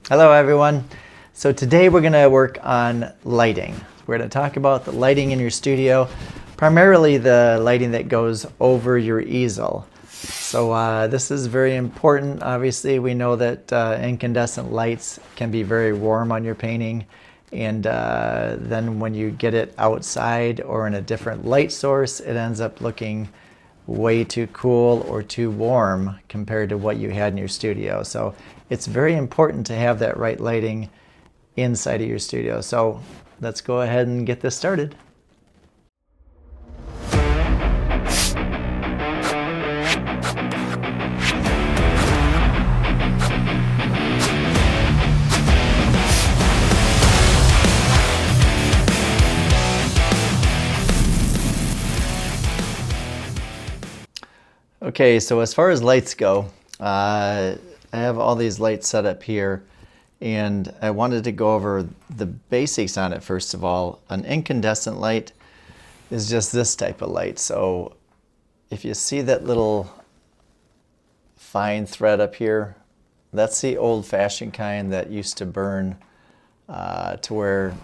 Hello everyone. So today we're going to work on lighting. We're going to talk about the lighting in your studio, primarily the lighting that goes over your easel. So this is very important. Obviously we know that incandescent lights can be very warm on your painting, and then when you get it outside or in a different light source, it ends up looking way too cool or too warm compared to what you had in your studio. So it's very important to have that right lighting inside of your studio. So let's go ahead and get this started. Okay, so as far as lights go, I have all these lights set up here, and I wanted to go over the basics on it first of all. An incandescent light is just this type of light. So if you see that little fine thread up here, that's the old-fashioned kind that used to burn to where,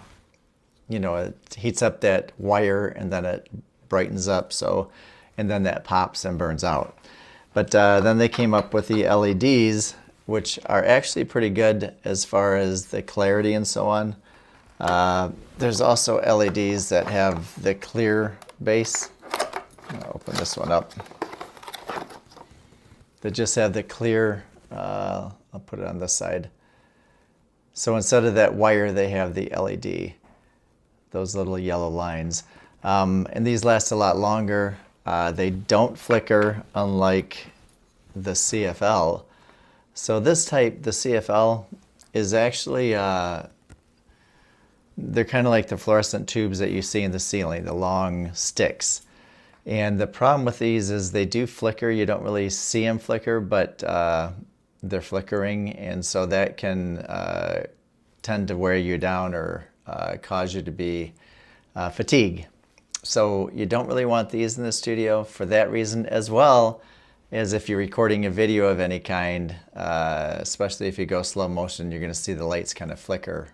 you know, it heats up that wire and then it brightens up. So, and then that pops and burns out. But then they came up with the LEDs, which are actually pretty good as far as the clarity and so on. There's also LEDs that have the clear base. I'll open this one up. They just have the clear, I'll put it on this side. So instead of that wire, they have the LED, those little yellow lines. And these last a lot longer. They don't flicker, unlike the CFL. So this type, the CFL, is actually, they're kind of like the fluorescent tubes that you see in the ceiling, the long sticks. And the problem with these is they do flicker. You don't really see them flicker, but they're flickering, and so that can tend to wear you down or cause you to be fatigued. So you don't really want these in the studio for that reason, as well as if you're recording a video of any kind, especially if you go slow motion, you're going to see the lights kind of flicker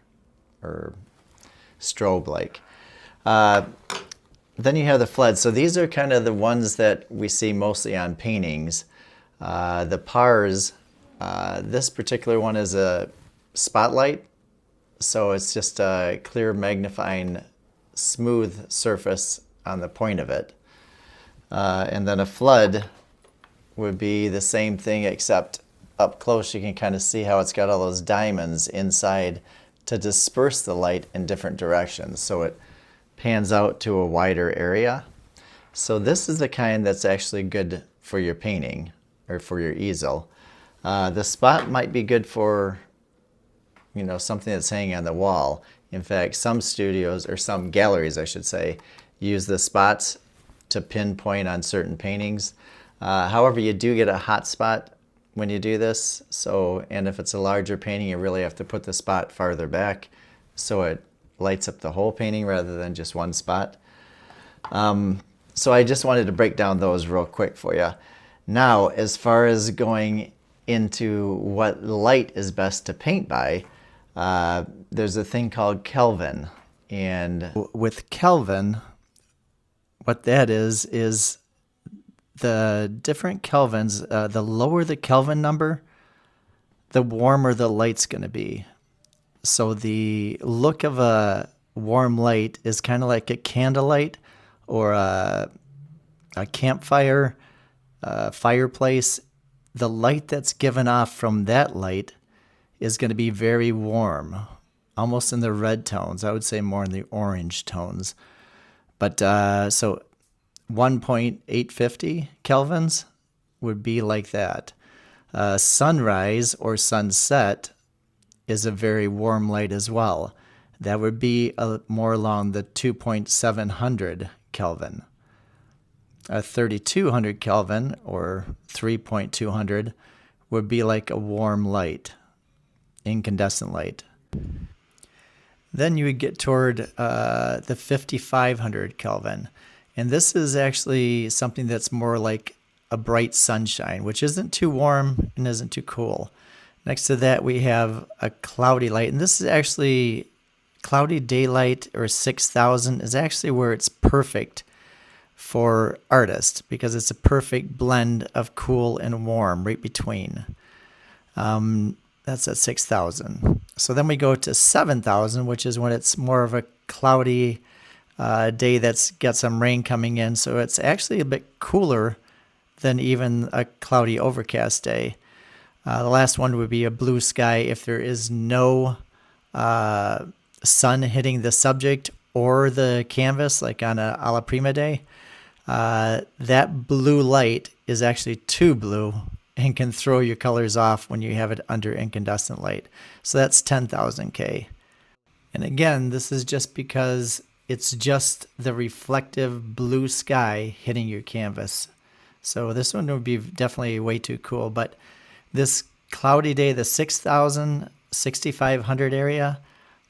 or strobe like. Then you have the floods. So these are kind of the ones that we see mostly on paintings. The PARs, this particular one is a spotlight. So it's just a clear magnifying smooth surface on the point of it. And then a flood would be the same thing, except up close you can kind of see how it's got all those diamonds inside to disperse the light in different directions, so it pans out to a wider area. So this is the kind that's actually good for your painting or for your easel. The spot might be good for, you know, something that's hanging on the wall. In fact, some studios, or some galleries I should say, use the spots to pinpoint on certain paintings. However, you do get a hot spot when you do this. So, and if it's a larger painting, you really have to put the spot farther back so it lights up the whole painting rather than just one spot. So I just wanted to break down those real quick for you. Now, as far as going into what light is best to paint by, there's a thing called Kelvin. And with Kelvin, what that is the different Kelvins, the lower the Kelvin number, the warmer the light's going to be. So the look of a warm light is kind of like a candlelight or a campfire, fireplace. The light that's given off from that light is going to be very warm, almost in the red tones. I would say more in the orange tones. But so 1.850 kelvins would be like that. Sunrise or sunset is a very warm light as well. That would be more along the 2.700 Kelvin. 3200 Kelvin or 3.200 would be like a warm light, incandescent light. Then you would get toward the 5500 Kelvin. And this is actually something that's more like a bright sunshine, which isn't too warm and isn't too cool. Next to that, we have a cloudy light, and this is actually cloudy daylight, or 6000 is actually where it's perfect for artists, because it's a perfect blend of cool and warm right between. That's at 6000. So then we go to 7000, which is when it's more of a cloudy day that's got some rain coming in. So it's actually a bit cooler than even a cloudy overcast day. The last one would be a blue sky if there is no sun hitting the subject or the canvas, like on a alla prima day. That blue light is actually too blue and can throw your colors off when you have it under incandescent light. So that's 10,000 K. And again, this is just because it's just the reflective blue sky hitting your canvas. So this one would be definitely way too cool. But this cloudy day, the 6000, 6500 area,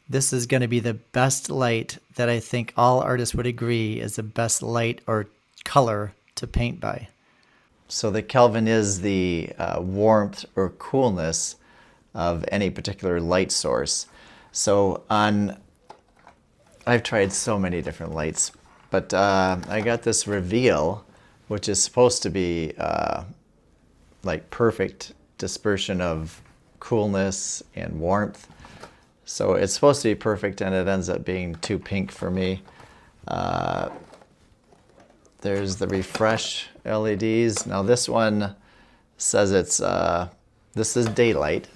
this is going to be the best light that I think all artists would agree is the best light or color to paint by. So the Kelvin is the warmth or coolness of any particular light source. So I've tried so many different lights, but I got this Reveal, which is supposed to be like perfect dispersion of coolness and warmth. So it's supposed to be perfect, and it ends up being too pink for me. There's the Refresh LEDs. Now this one says it's, this is daylight.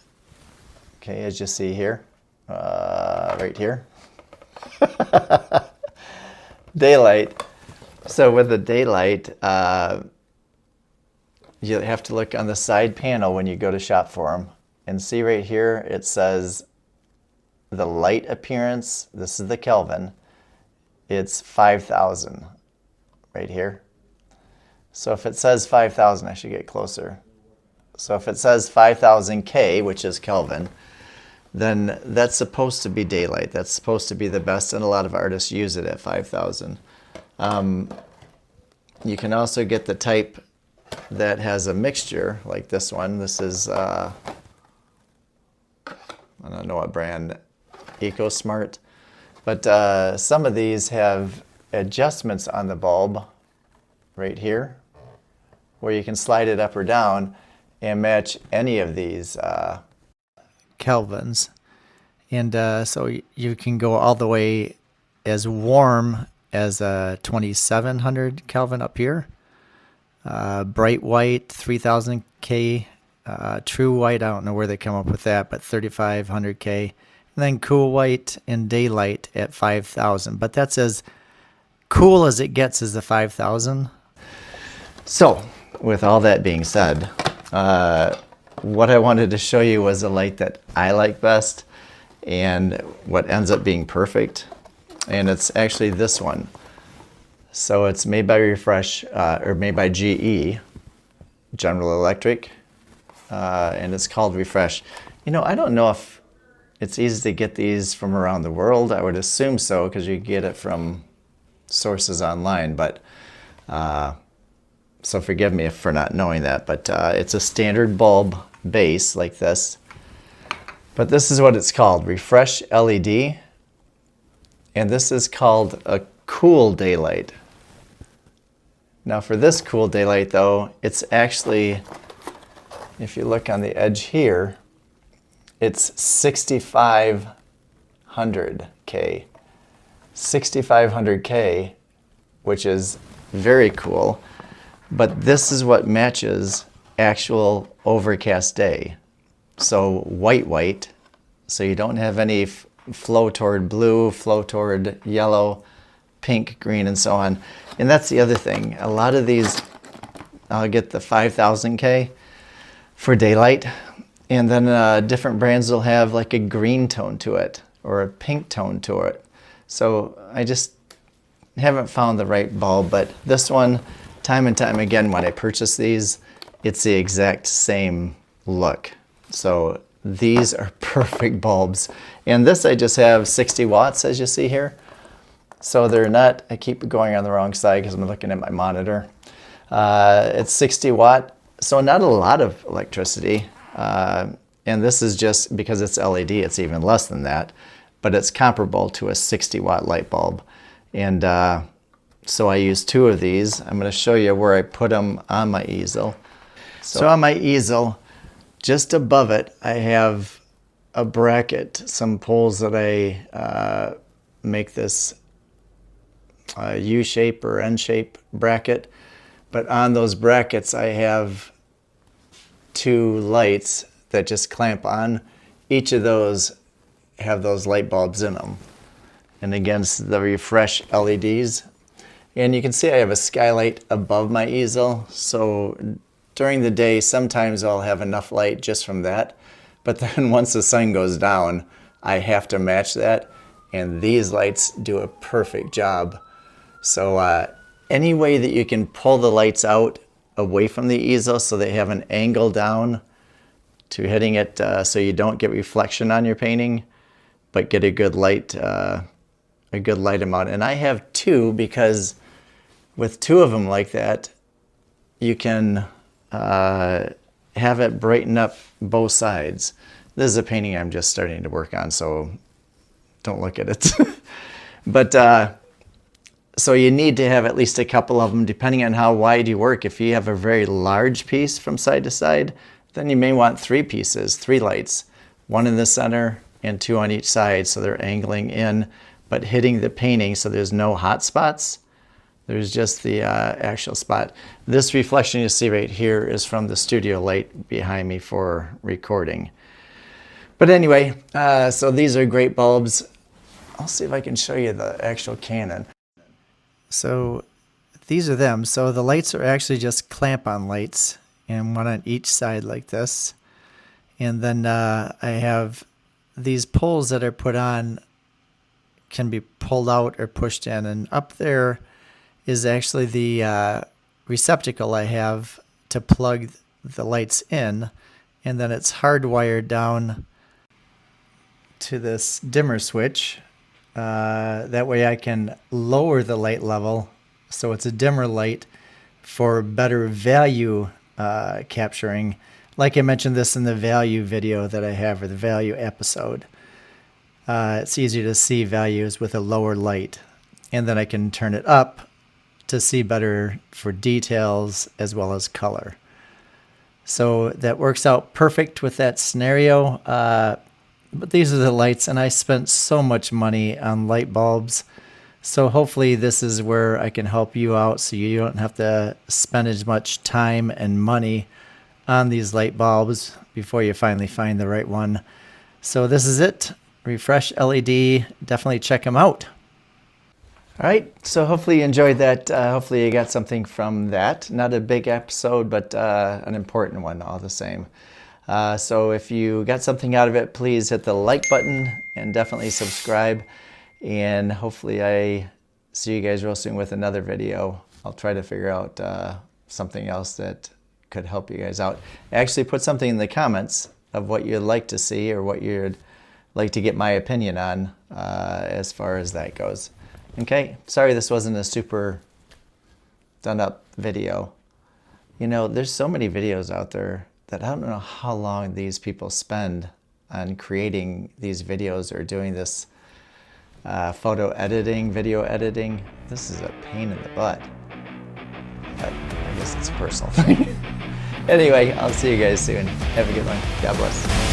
Okay, as you see here, right here. Daylight. So with the daylight, you have to look on the side panel when you go to shop for them. And see right here, it says the light appearance, this is the Kelvin, it's 5000 right here. So if it says 5000, I should get closer. So if it says 5000 K, which is Kelvin, then that's supposed to be daylight. That's supposed to be the best, and a lot of artists use it at 5000. You can also get the type that has a mixture, like this one. This is, I don't know what brand, EcoSmart. But some of these have adjustments on the bulb right here, where you can slide it up or down and match any of these Kelvins. And so you can go all the way as warm as a 2700 Kelvin up here. Bright white, 3000 K. True white, I don't know where they come up with that, but 3500 K. And then cool white and daylight at 5000. But that's as cool as it gets, is the 5000. So with all that being said, what I wanted to show you was a light that I like best and what ends up being perfect. And it's actually this one. So it's made by Refresh, or made by GE, General Electric, and it's called Refresh. You know, I don't know if it's easy to get these from around the world. I would assume so, because you get it from sources online, but so forgive me for not knowing that, but it's a standard bulb base like this. But this is what it's called, Refresh LED, and this is called a cool daylight. Now for this cool daylight though, it's actually, if you look on the edge here, it's 6500 K. 6500 K, which is very cool. But this is what matches actual overcast day. So white, so you don't have any flow toward blue, flow toward yellow, pink, green, and so on. And that's the other thing. A lot of these, I'll get the 5000 K for daylight, and then different brands will have like a green tone to it or a pink tone to it. So I just haven't found the right bulb, but this one, time and time again, when I purchase these, it's the exact same look. So these are perfect bulbs. And this I just have 60 watts, as you see here. So they're not, I keep going on the wrong side because I'm looking at my monitor. It's 60 watt, so not a lot of electricity. And And this is just because it's LED, it's even less than that, but it's comparable to a 60-watt light bulb. And so I use 2 of these. I'm going to show you where I put them on my easel. So on my easel, just above it, I have a bracket, some poles that I make this U-shape or N-shape bracket. But on those brackets, I have 2 lights that just clamp on. Each of those have those light bulbs in them. And against the refresh LEDs. And you can see I have a skylight above my easel. So during the day, sometimes I'll have enough light just from that. But then once the sun goes down, I have to match that. And these lights do a perfect job. So any way that you can pull the lights out away from the easel so they have an angle down to hitting it so you don't get reflection on your painting, but get a good light amount. And I have 2 because with 2 of them like that, you can have it brighten up both sides. This is a painting I'm just starting to work on, so don't look at it. But so you need to have at least a couple of them depending on how wide you work. If you have a very large piece from side to side, then you may want 3 pieces, 3 lights, 1 in the center and 2 on each side, so they're angling in but hitting the painting so there's no hot spots. There's just the actual spot. This reflection you see right here is from the studio light behind me for recording. But anyway, so these are great bulbs. I'll see if I can show you the actual Canon. So these are them. So the lights are actually just clamp-on lights, and 1 on each side like this. And then I have these poles that are put on, can be pulled out or pushed in. And up there is actually the receptacle I have to plug the lights in. And then it's hardwired down to this dimmer switch. That way I can lower the light level so it's a dimmer light for better value capturing. Like I mentioned this in the value video that I have, or the value episode. It's easier to see values with a lower light. And then I can turn it up to see better for details as well as color. So that works out perfect with that scenario. But these are the lights, and I spent so much money on light bulbs. So hopefully this is where I can help you out so you don't have to spend as much time and money on these light bulbs before you finally find the right one. So this is it. Refresh LED. Definitely check them out. All right, so hopefully you enjoyed that. Hopefully you got something from that. Not a big episode, but an important one all the same. So if you got something out of it, please hit the like button and definitely subscribe. And hopefully I see you guys real soon with another video. I'll try to figure out something else that could help you guys out. Actually put something in the comments of what you'd like to see or what you'd like to get my opinion on as far as that goes. Okay, sorry this wasn't a super done up video. You know, there's so many videos out there that I don't know how long these people spend on creating these videos or doing this photo editing, video editing. This is a pain in the butt. But I guess it's a personal thing. Anyway, I'll see you guys soon. Have a good one. God bless.